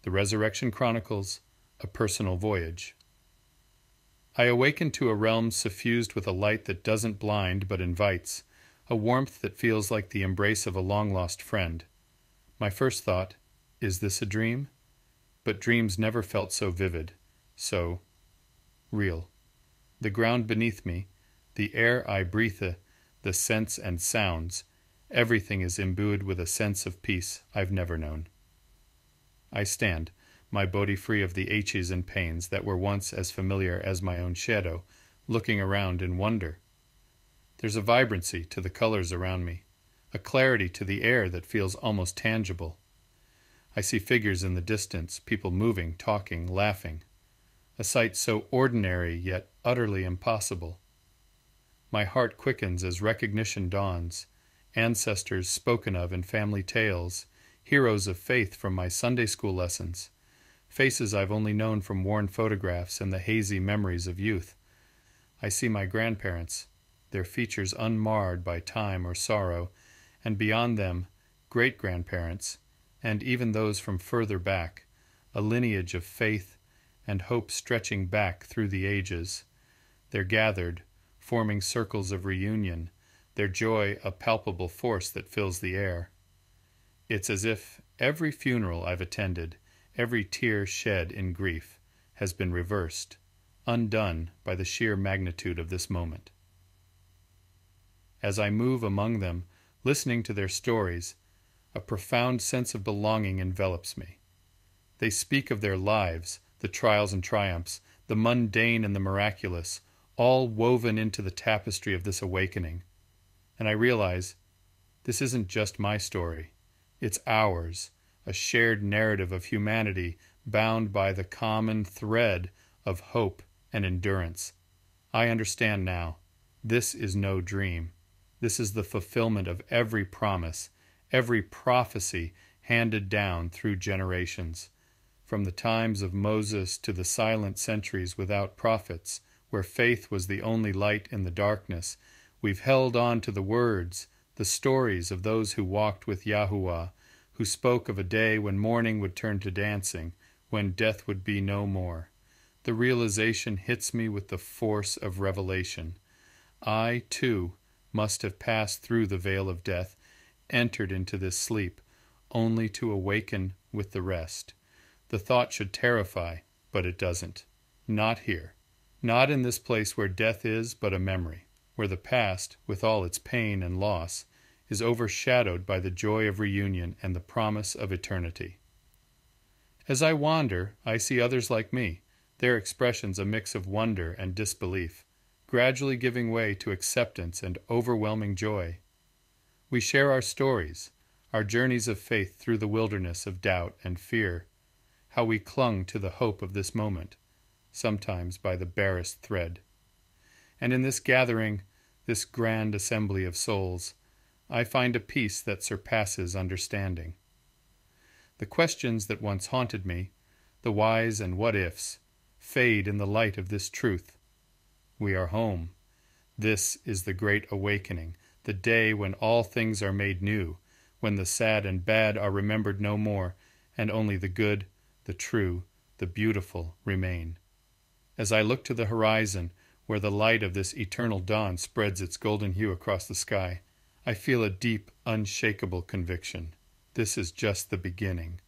The Resurrection Chronicles, A Personal Voyage. I awaken to a realm suffused with a light that doesn't blind but invites, a warmth that feels like the embrace of a long-lost friend. My first thought, is this a dream? But dreams never felt so vivid, so real. The ground beneath me, the air I breathe, the scents and sounds, everything is imbued with a sense of peace I've never known. I stand, my body free of the aches and pains that were once as familiar as my own shadow, looking around in wonder. There's a vibrancy to the colors around me, a clarity to the air that feels almost tangible. I see figures in the distance, people moving, talking, laughing. A sight so ordinary yet utterly impossible. My heart quickens as recognition dawns, ancestors spoken of in family tales, heroes of faith from my Sunday school lessons, faces I've only known from worn photographs and the hazy memories of youth. I see my grandparents, their features unmarred by time or sorrow, and beyond them, great-grandparents, and even those from further back, a lineage of faith and hope stretching back through the ages. They're gathered, forming circles of reunion, their joy a palpable force that fills the air. It's as if every funeral I've attended, every tear shed in grief, has been reversed, undone by the sheer magnitude of this moment. As I move among them, listening to their stories, a profound sense of belonging envelops me. They speak of their lives, the trials and triumphs, the mundane and the miraculous, all woven into the tapestry of this awakening. And I realize this isn't just my story. It's ours, a shared narrative of humanity bound by the common thread of hope and endurance. I understand now. This is no dream. This is the fulfillment of every promise, every prophecy handed down through generations. From the times of Moses to the silent centuries without prophets, where faith was the only light in the darkness, we've held on to the words, the stories of those who walked with Yahuwah, who spoke of a day when mourning would turn to dancing, when death would be no more. The realization hits me with the force of revelation. I, too, must have passed through the veil of death, entered into this sleep, only to awaken with the rest. The thought should terrify, but it doesn't. Not here. Not in this place where death is but a memory, where the past, with all its pain and loss, is overshadowed by the joy of reunion and the promise of eternity. As I wander, I see others like me, their expressions a mix of wonder and disbelief, gradually giving way to acceptance and overwhelming joy. We share our stories, our journeys of faith through the wilderness of doubt and fear, how we clung to the hope of this moment, sometimes by the barest thread. And in this gathering, this grand assembly of souls, I find a peace that surpasses understanding. The questions that once haunted me, the whys and what-ifs, fade in the light of this truth. We are home. This is the great awakening, the day when all things are made new, when the sad and bad are remembered no more, and only the good, the true, the beautiful remain. As I look to the horizon, where the light of this eternal dawn spreads its golden hue across the sky, I feel a deep, unshakable conviction. This is just the beginning.